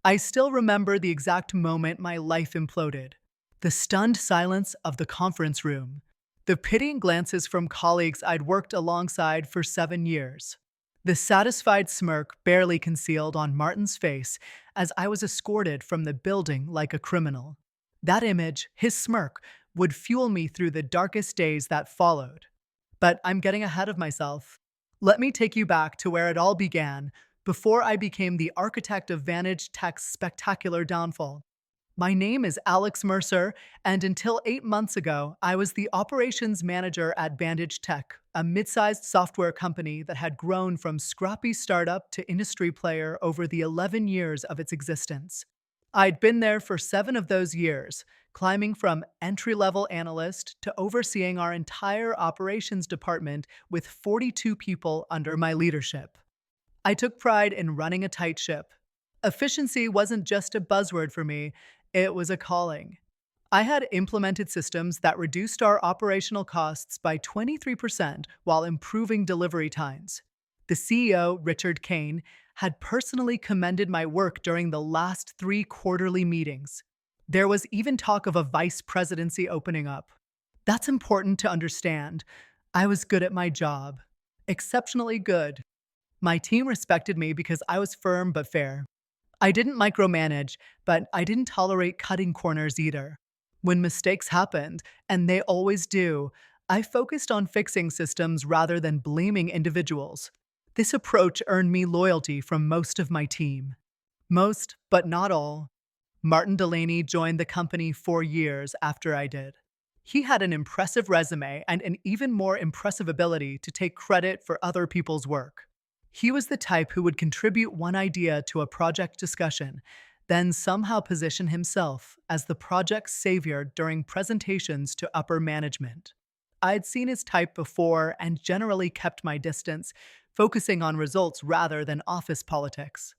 I still remember the exact moment my life imploded. The stunned silence of the conference room. The pitying glances from colleagues I'd worked alongside for 7 years. The satisfied smirk barely concealed on Martin's face as I was escorted from the building like a criminal. That image, his smirk, would fuel me through the darkest days that followed. But I'm getting ahead of myself. Let me take you back to where it all began, before I became the architect of Vantage Tech's spectacular downfall. My name is Alex Mercer, and until 8 months ago, I was the operations manager at Vantage Tech, a mid-sized software company that had grown from scrappy startup to industry player over the 11 years of its existence. I'd been there for 7 of those years, climbing from entry-level analyst to overseeing our entire operations department with 42 people under my leadership. I took pride in running a tight ship. Efficiency wasn't just a buzzword for me, it was a calling. I had implemented systems that reduced our operational costs by 23% while improving delivery times. The CEO, Richard Kane, had personally commended my work during the last 3 quarterly meetings. There was even talk of a vice presidency opening up. That's important to understand. I was good at my job. Exceptionally good. My team respected me because I was firm but fair. I didn't micromanage, but I didn't tolerate cutting corners either. When mistakes happened, and they always do, I focused on fixing systems rather than blaming individuals. This approach earned me loyalty from most of my team. Most, but not all. Martin Delaney joined the company 4 years after I did. He had an impressive resume and an even more impressive ability to take credit for other people's work. He was the type who would contribute one idea to a project discussion, then somehow position himself as the project's savior during presentations to upper management. I'd seen his type before and generally kept my distance, focusing on results rather than office politics.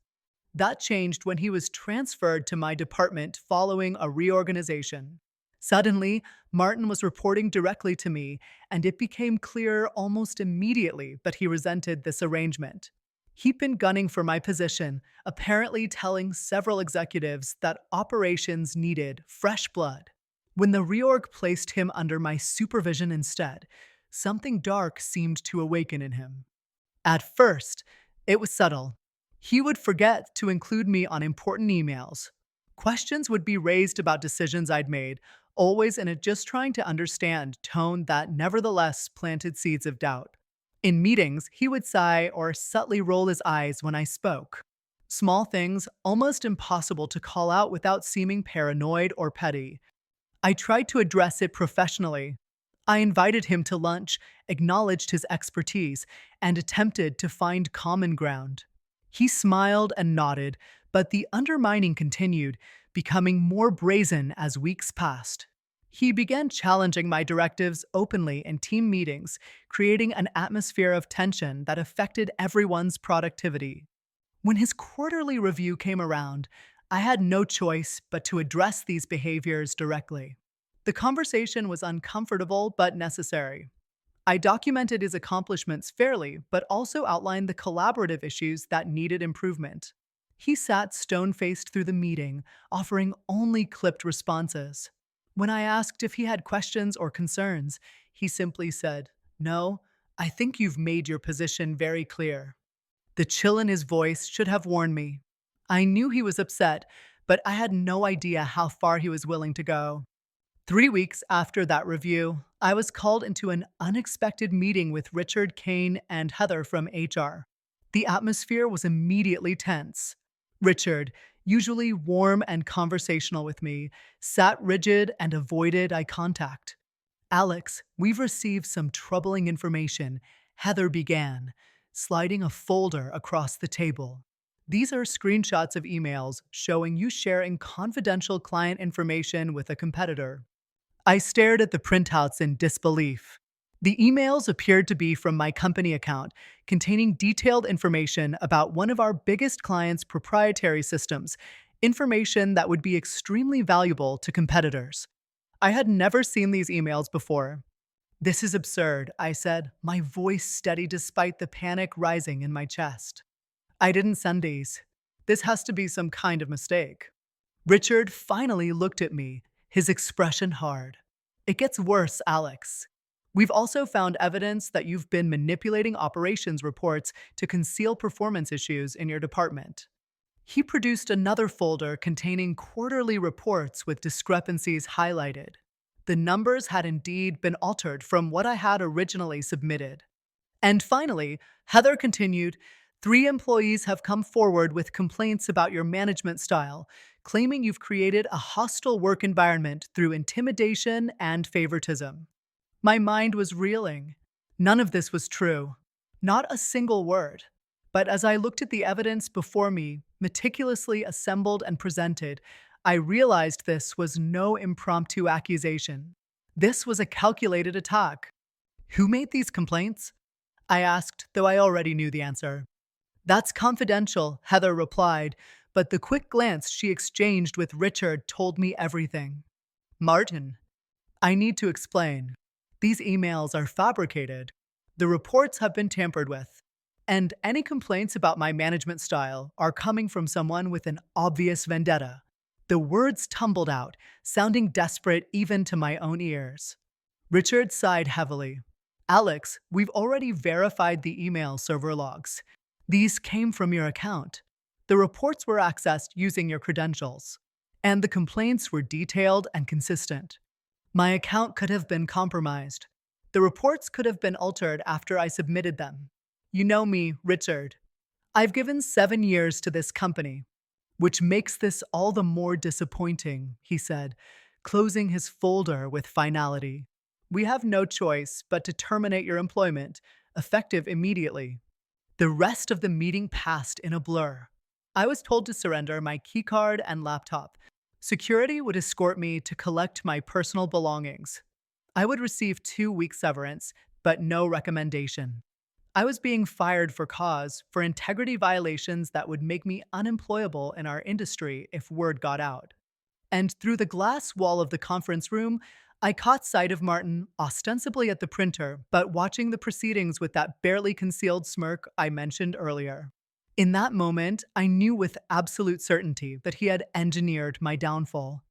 That changed when he was transferred to my department following a reorganization. Suddenly, Martin was reporting directly to me, and it became clear almost immediately that he resented this arrangement. He'd been gunning for my position, apparently telling several executives that operations needed fresh blood. When the reorg placed him under my supervision instead, something dark seemed to awaken in him. At first, it was subtle. He would forget to include me on important emails. Questions would be raised about decisions I'd made, always in a just trying to understand tone that nevertheless planted seeds of doubt. In meetings, he would sigh or subtly roll his eyes when I spoke. Small things, almost impossible to call out without seeming paranoid or petty. I tried to address it professionally. I invited him to lunch, acknowledged his expertise, and attempted to find common ground. He smiled and nodded, but the undermining continued, becoming more brazen as weeks passed. He began challenging my directives openly in team meetings, creating an atmosphere of tension that affected everyone's productivity. When his quarterly review came around, I had no choice but to address these behaviors directly. The conversation was uncomfortable but necessary. I documented his accomplishments fairly, but also outlined the collaborative issues that needed improvement. He sat stone-faced through the meeting, offering only clipped responses. When I asked if he had questions or concerns, he simply said, "No, I think you've made your position very clear." The chill in his voice should have warned me. I knew he was upset, but I had no idea how far he was willing to go. 3 weeks after that review, I was called into an unexpected meeting with Richard Kane and Heather from HR. The atmosphere was immediately tense. Richard, usually warm and conversational with me, sat rigid and avoided eye contact. "Alex, we've received some troubling information," Heather began, sliding a folder across the table. "These are screenshots of emails showing you sharing confidential client information with a competitor." I stared at the printouts in disbelief. The emails appeared to be from my company account, containing detailed information about one of our biggest clients' proprietary systems, information that would be extremely valuable to competitors. I had never seen these emails before. "This is absurd," I said, my voice steady despite the panic rising in my chest. "I didn't send these." This has to be some kind of mistake. Richard finally looked at me, his expression hard. It gets worse, Alex. We've also found evidence that you've been manipulating operations reports to conceal performance issues in your department. He produced another folder containing quarterly reports with discrepancies highlighted. The numbers had indeed been altered from what I had originally submitted. And finally, Heather continued, 3 employees have come forward with complaints about your management style, claiming you've created a hostile work environment through intimidation and favoritism. My mind was reeling. None of this was true. Not a single word. But as I looked at the evidence before me, meticulously assembled and presented, I realized this was no impromptu accusation. This was a calculated attack. Who made these complaints? I asked, though I already knew the answer. That's confidential, Heather replied, but the quick glance she exchanged with Richard told me everything. Martin, I need to explain. These emails are fabricated. The reports have been tampered with. And any complaints about my management style are coming from someone with an obvious vendetta. The words tumbled out, sounding desperate even to my own ears. Richard sighed heavily. Alex, we've already verified the email server logs. These came from your account. The reports were accessed using your credentials. And the complaints were detailed and consistent. My account could have been compromised. The reports could have been altered after I submitted them. You know me, Richard. I've given 7 years to this company, which makes this all the more disappointing, he said, closing his folder with finality. We have no choice but to terminate your employment, effective immediately. The rest of the meeting passed in a blur. I was told to surrender my keycard and laptop. Security would escort me to collect my personal belongings. I would receive 2 weeks severance, but no recommendation. I was being fired for cause for integrity violations that would make me unemployable in our industry if word got out. And through the glass wall of the conference room, I caught sight of Martin, ostensibly at the printer, but watching the proceedings with that barely concealed smirk I mentioned earlier. In that moment, I knew with absolute certainty that he had engineered my downfall.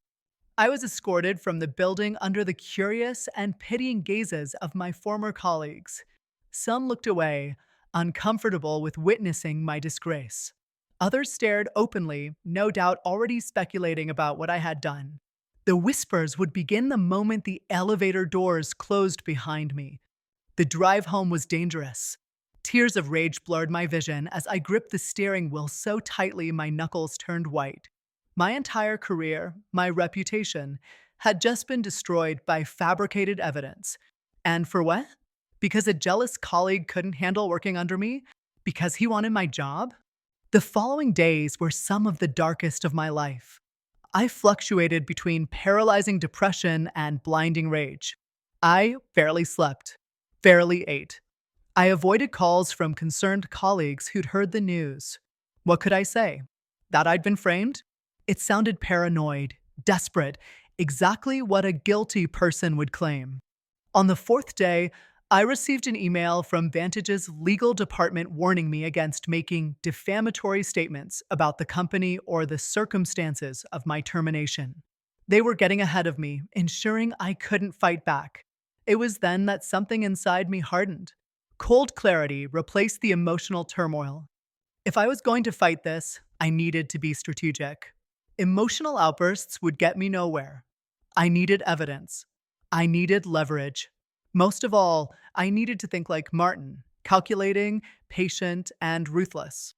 I was escorted from the building under the curious and pitying gazes of my former colleagues. Some looked away, uncomfortable with witnessing my disgrace. Others stared openly, no doubt already speculating about what I had done. The whispers would begin the moment the elevator doors closed behind me. The drive home was dangerous. Tears of rage blurred my vision as I gripped the steering wheel so tightly my knuckles turned white. My entire career, my reputation, had just been destroyed by fabricated evidence. And for what? Because a jealous colleague couldn't handle working under me? Because he wanted my job? The following days were some of the darkest of my life. I fluctuated between paralyzing depression and blinding rage. I barely slept, barely ate. I avoided calls from concerned colleagues who'd heard the news. What could I say? That I'd been framed? It sounded paranoid, desperate, exactly what a guilty person would claim. On the 4th day, I received an email from Vantage's legal department warning me against making defamatory statements about the company or the circumstances of my termination. They were getting ahead of me, ensuring I couldn't fight back. It was then that something inside me hardened. Cold clarity replaced the emotional turmoil. If I was going to fight this, I needed to be strategic. Emotional outbursts would get me nowhere. I needed evidence. I needed leverage. Most of all, I needed to think like Martin, calculating, patient, and ruthless.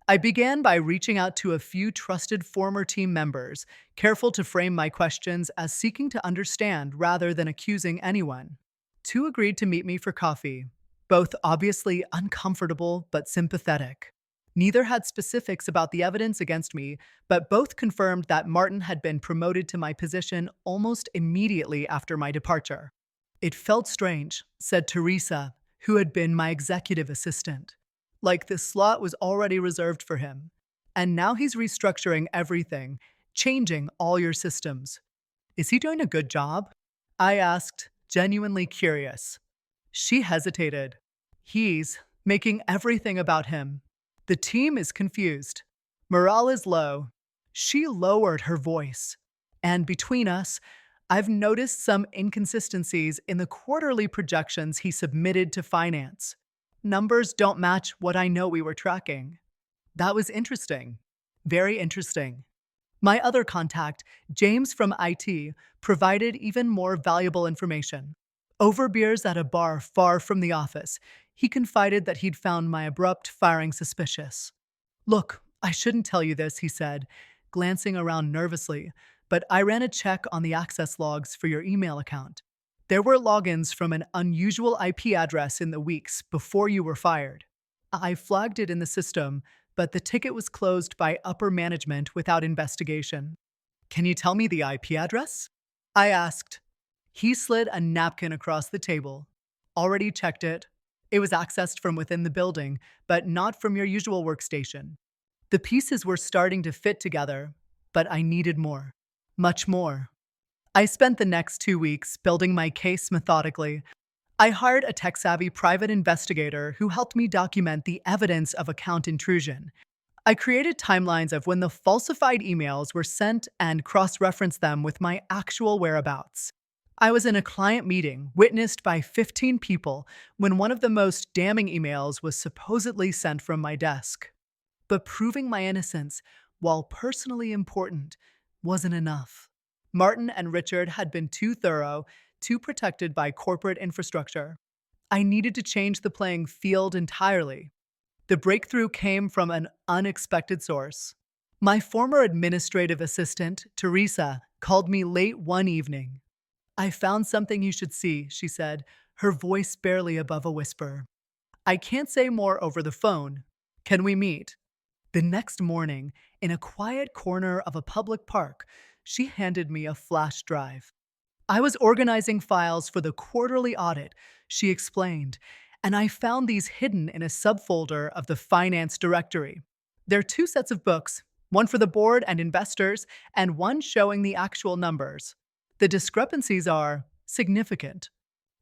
I began by reaching out to a few trusted former team members, careful to frame my questions as seeking to understand rather than accusing anyone. 2 agreed to meet me for coffee, both obviously uncomfortable but sympathetic. Neither had specifics about the evidence against me, but both confirmed that Martin had been promoted to my position almost immediately after my departure. It felt strange, said Teresa, who had been my executive assistant. Like the slot was already reserved for him. And now he's restructuring everything, changing all your systems. Is he doing a good job? I asked, genuinely curious. She hesitated. He's making everything about him. The team is confused. Morale is low. She lowered her voice. And between us, I've noticed some inconsistencies in the quarterly projections he submitted to finance. Numbers don't match what I know we were tracking. That was interesting. Very interesting. My other contact, James from IT, provided even more valuable information. Over beers at a bar far from the office, he confided that he'd found my abrupt firing suspicious. Look, I shouldn't tell you this, he said, glancing around nervously, but I ran a check on the access logs for your email account. There were logins from an unusual IP address in the weeks before you were fired. I flagged it in the system, but the ticket was closed by upper management without investigation. Can you tell me the IP address? I asked. He slid a napkin across the table. Already checked it. It was accessed from within the building, but not from your usual workstation. The pieces were starting to fit together, but I needed more. Much more. I spent the next 2 weeks building my case methodically. I hired a tech-savvy private investigator who helped me document the evidence of account intrusion. I created timelines of when the falsified emails were sent and cross-referenced them with my actual whereabouts. I was in a client meeting witnessed by 15 people when one of the most damning emails was supposedly sent from my desk. But proving my innocence, while personally important, wasn't enough. Martin and Richard had been too thorough, too protected by corporate infrastructure. I needed to change the playing field entirely. The breakthrough came from an unexpected source. My former administrative assistant, Teresa, called me late one evening. I found something you should see, she said, her voice barely above a whisper. I can't say more over the phone. Can we meet? The next morning, in a quiet corner of a public park, she handed me a flash drive. I was organizing files for the quarterly audit, she explained, and I found these hidden in a subfolder of the finance directory. There are 2 sets of books, one for the board and investors, and one showing the actual numbers. The discrepancies are significant.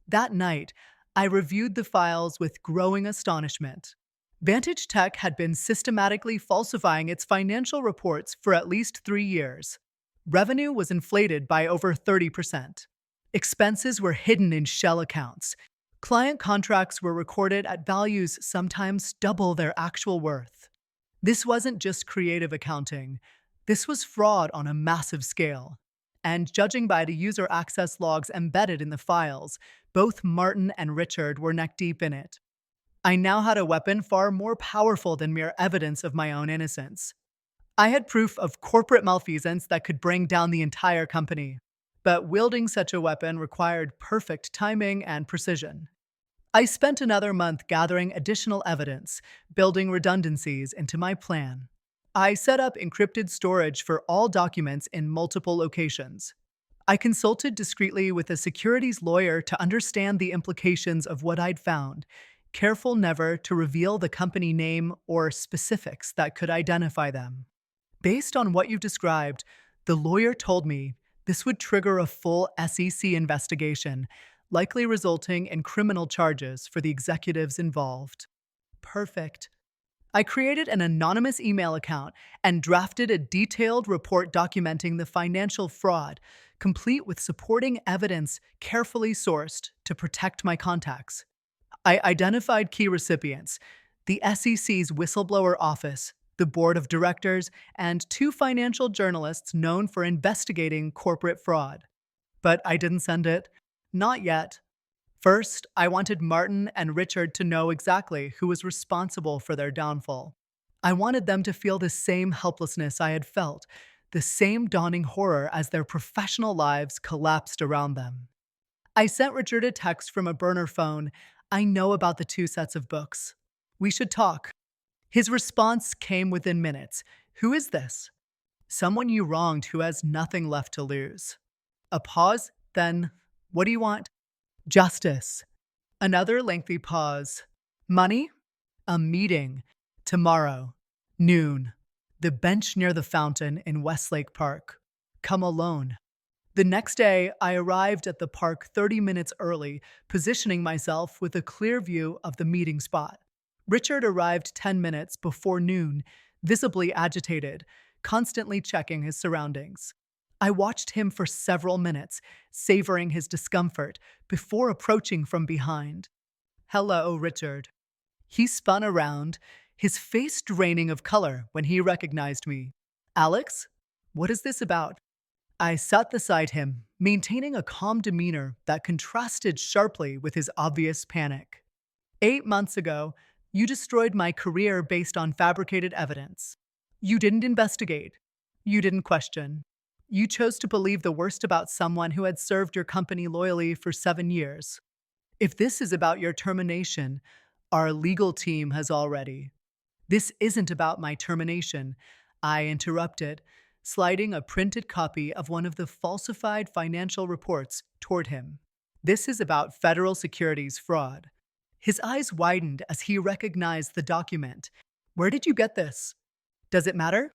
That night, I reviewed the files with growing astonishment. Vantage Tech had been systematically falsifying its financial reports for at least 3 years. Revenue was inflated by over 30%. Expenses were hidden in shell accounts. Client contracts were recorded at values sometimes double their actual worth. This wasn't just creative accounting. This was fraud on a massive scale. And judging by the user access logs embedded in the files, both Martin and Richard were neck-deep in it. I now had a weapon far more powerful than mere evidence of my own innocence. I had proof of corporate malfeasance that could bring down the entire company. But wielding such a weapon required perfect timing and precision. I spent another month gathering additional evidence, building redundancies into my plan. I set up encrypted storage for all documents in multiple locations. I consulted discreetly with a securities lawyer to understand the implications of what I'd found, careful never to reveal the company name or specifics that could identify them. Based on what you've described, the lawyer told me this would trigger a full SEC investigation, likely resulting in criminal charges for the executives involved. Perfect. I created an anonymous email account and drafted a detailed report documenting the financial fraud, complete with supporting evidence carefully sourced to protect my contacts. I identified key recipients, the SEC's whistleblower office, the board of directors, and 2 financial journalists known for investigating corporate fraud. But I didn't send it. Not yet. First, I wanted Martin and Richard to know exactly who was responsible for their downfall. I wanted them to feel the same helplessness I had felt, the same dawning horror as their professional lives collapsed around them. I sent Richard a text from a burner phone. I know about the 2 sets of books. We should talk. His response came within minutes. Who is this? Someone you wronged who has nothing left to lose. A pause, then, what do you want? Justice. Another lengthy pause. Money? A meeting. Tomorrow. Noon. The bench near the fountain in Westlake Park. Come alone. The next day, I arrived at the park 30 minutes early, positioning myself with a clear view of the meeting spot. Richard arrived 10 minutes before noon, visibly agitated, constantly checking his surroundings. I watched him for several minutes, savoring his discomfort, before approaching from behind. "Hello, Richard." He spun around, his face draining of color when he recognized me. "Alex? What is this about?" I sat beside him, maintaining a calm demeanor that contrasted sharply with his obvious panic. "8 months ago, you destroyed my career based on fabricated evidence. You didn't investigate. You didn't question. You chose to believe the worst about someone who had served your company loyally for 7 years. If this is about your termination, our legal team has already." "This isn't about my termination," I interrupted, sliding a printed copy of one of the falsified financial reports toward him. "This is about federal securities fraud." His eyes widened as he recognized the document. "Where did you get this?" "Does it matter?"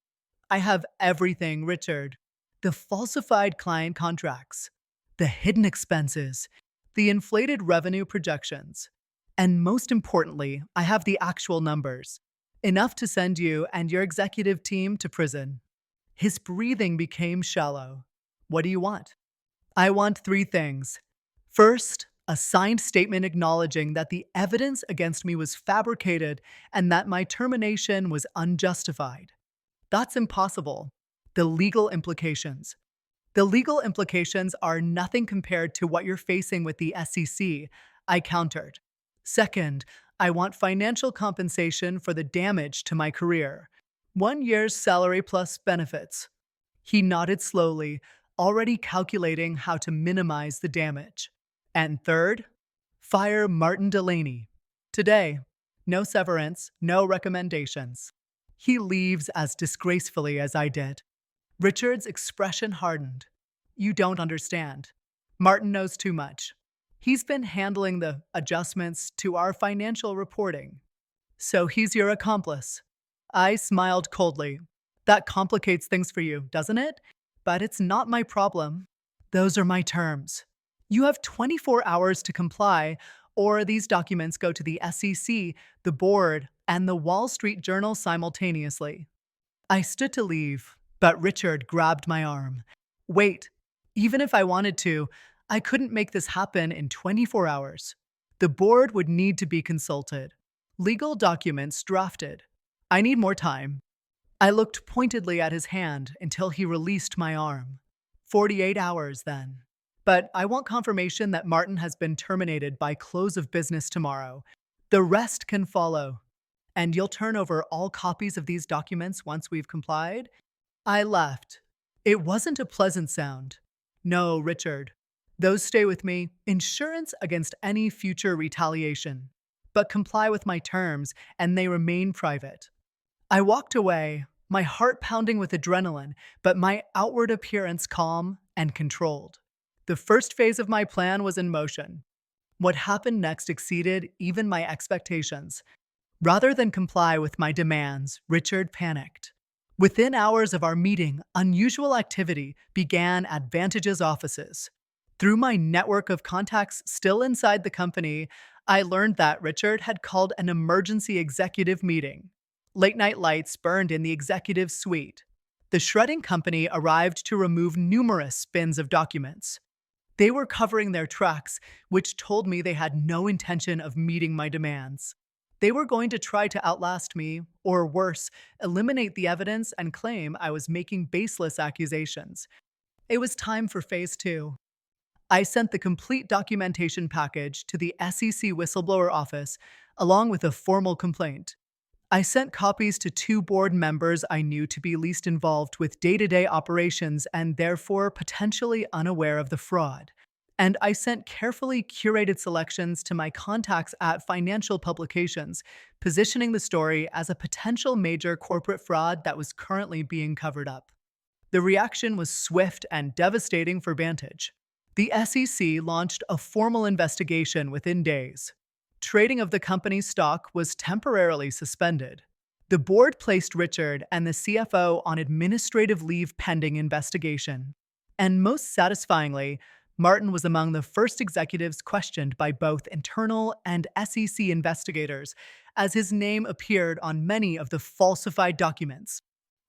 "I have everything, Richard. The falsified client contracts, the hidden expenses, the inflated revenue projections, and most importantly, I have the actual numbers. Enough to send you and your executive team to prison." His breathing became shallow. "What do you want?" "I want three things. First, a signed statement acknowledging that the evidence against me was fabricated and that my termination was unjustified." "That's impossible." "The legal implications." "The legal implications are nothing compared to what you're facing with the SEC," I countered. "Second, I want financial compensation for the damage to my career. 1 year's salary plus benefits." He nodded slowly, already calculating how to minimize the damage. "And third, fire Martin Delaney. Today. No severance, no recommendations. He leaves as disgracefully as I did." Richard's expression hardened. "You don't understand. Martin knows too much. He's been handling the adjustments to our financial reporting. So he's your accomplice." I smiled coldly. "That complicates things for you, doesn't it? But it's not my problem. Those are my terms. You have 24 hours to comply, or these documents go to the SEC, the board, and the Wall Street Journal simultaneously." I stood to leave, but Richard grabbed my arm. "Wait. Even if I wanted to, I couldn't make this happen in 24 hours. The board would need to be consulted. Legal documents drafted. I need more time." I looked pointedly at his hand until he released my arm. 48 hours, then. "But I want confirmation that Martin has been terminated by close of business tomorrow. The rest can follow. And you'll turn over all copies of these documents once we've complied?" I laughed. It wasn't a pleasant sound. "No, Richard. Those stay with me, insurance against any future retaliation. But comply with my terms, and they remain private." I walked away, my heart pounding with adrenaline, but my outward appearance calm and controlled. The first phase of my plan was in motion. What happened next exceeded even my expectations. Rather than comply with my demands, Richard panicked. Within hours of our meeting, unusual activity began at Vantage's offices. Through my network of contacts still inside the company, I learned that Richard had called an emergency executive meeting. Late-night lights burned in the executive suite. The shredding company arrived to remove numerous bins of documents. They were covering their tracks, which told me they had no intention of meeting my demands. They were going to try to outlast me, or worse, eliminate the evidence and claim I was making baseless accusations. It was time for phase two. I sent the complete documentation package to the SEC whistleblower office, along with a formal complaint. I sent copies to 2 board members I knew to be least involved with day-to-day operations and therefore potentially unaware of the fraud. And I sent carefully curated selections to my contacts at financial publications, positioning the story as a potential major corporate fraud that was currently being covered up. The reaction was swift and devastating for Vantage. The SEC launched a formal investigation within days. Trading of the company's stock was temporarily suspended. The board placed Richard and the CFO on administrative leave pending investigation. And most satisfyingly, Martin was among the first executives questioned by both internal and SEC investigators, as his name appeared on many of the falsified documents.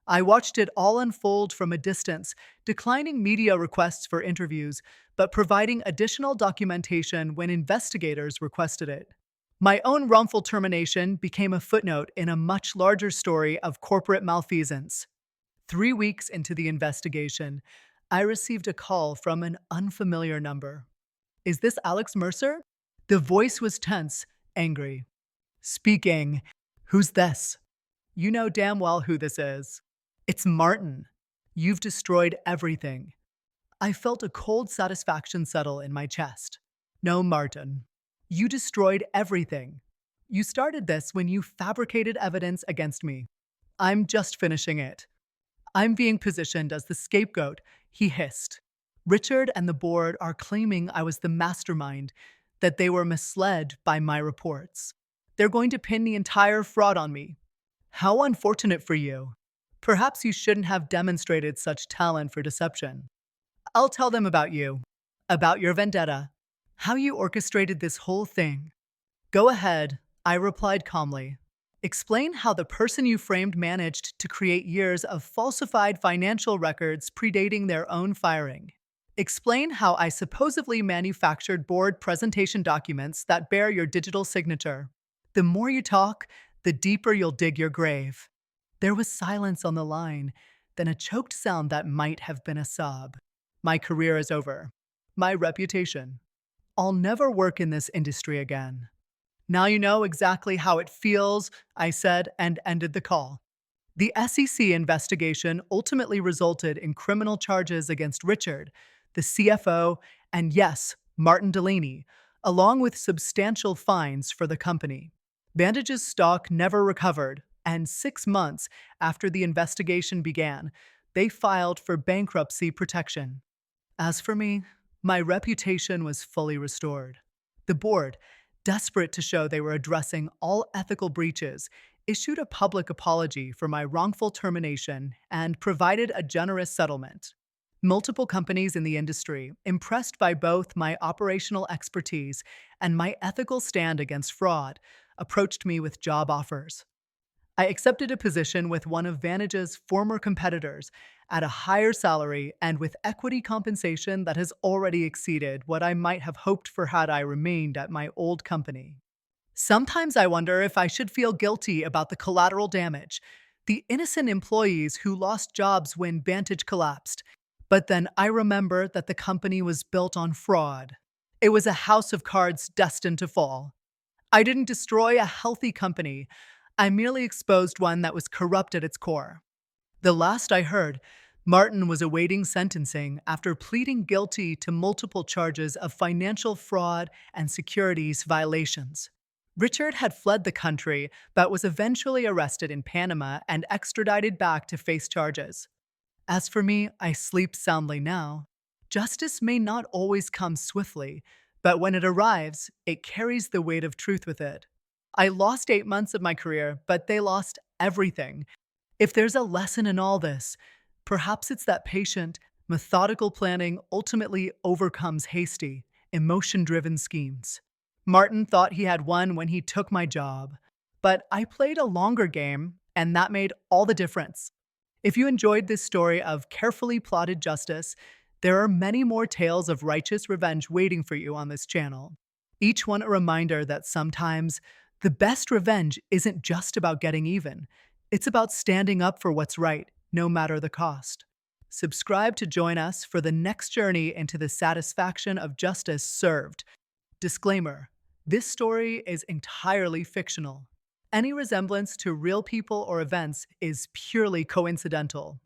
I watched it all unfold from a distance, declining media requests for interviews, but providing additional documentation when investigators requested it. My own wrongful termination became a footnote in a much larger story of corporate malfeasance. 3 weeks into the investigation, I received a call from an unfamiliar number. Is this Alex Mercer? The voice was tense, angry. Speaking. Who's this? You know damn well who this is. It's Martin. You've destroyed everything. I felt a cold satisfaction settle in my chest. No, Martin. You destroyed everything. You started this when you fabricated evidence against me. I'm just finishing it. I'm being positioned as the scapegoat, he hissed. Richard and the board are claiming I was the mastermind, that they were misled by my reports. They're going to pin the entire fraud on me. How unfortunate for you. Perhaps you shouldn't have demonstrated such talent for deception. I'll tell them about you, about your vendetta, how you orchestrated this whole thing. Go ahead, I replied calmly. Explain how the person you framed managed to create years of falsified financial records predating their own firing. Explain how I supposedly manufactured board presentation documents that bear your digital signature. The more you talk, the deeper you'll dig your grave. There was silence on the line, then a choked sound that might have been a sob. My career is over. My reputation. I'll never work in this industry again. Now you know exactly how it feels, I said, and ended the call. The SEC investigation ultimately resulted in criminal charges against Richard, the CFO, and yes, Martin Delaney, along with substantial fines for the company. Vantage's stock never recovered, and 6 months after the investigation began, they filed for bankruptcy protection. As for me, my reputation was fully restored. The board, desperate to show they were addressing all ethical breaches, issued a public apology for my wrongful termination and provided a generous settlement. Multiple companies in the industry, impressed by both my operational expertise and my ethical stand against fraud, approached me with job offers. I accepted a position with one of Vantage's former competitors at a higher salary and with equity compensation that has already exceeded what I might have hoped for had I remained at my old company. Sometimes I wonder if I should feel guilty about the collateral damage, the innocent employees who lost jobs when Vantage collapsed. But then I remember that the company was built on fraud. It was a house of cards destined to fall. I didn't destroy a healthy company. I merely exposed one that was corrupt at its core. The last I heard, Martin was awaiting sentencing after pleading guilty to multiple charges of financial fraud and securities violations. Richard had fled the country but was eventually arrested in Panama and extradited back to face charges. As for me, I sleep soundly now. Justice may not always come swiftly, but when it arrives, it carries the weight of truth with it. I lost 8 months of my career, but they lost everything. If there's a lesson in all this, perhaps it's that patient, methodical planning ultimately overcomes hasty, emotion-driven schemes. Martin thought he had won when he took my job, but I played a longer game, and that made all the difference. If you enjoyed this story of carefully plotted justice, there are many more tales of righteous revenge waiting for you on this channel. Each one a reminder that sometimes the best revenge isn't just about getting even. It's about standing up for what's right, no matter the cost. Subscribe to join us for the next journey into the satisfaction of justice served. Disclaimer: this story is entirely fictional. Any resemblance to real people or events is purely coincidental.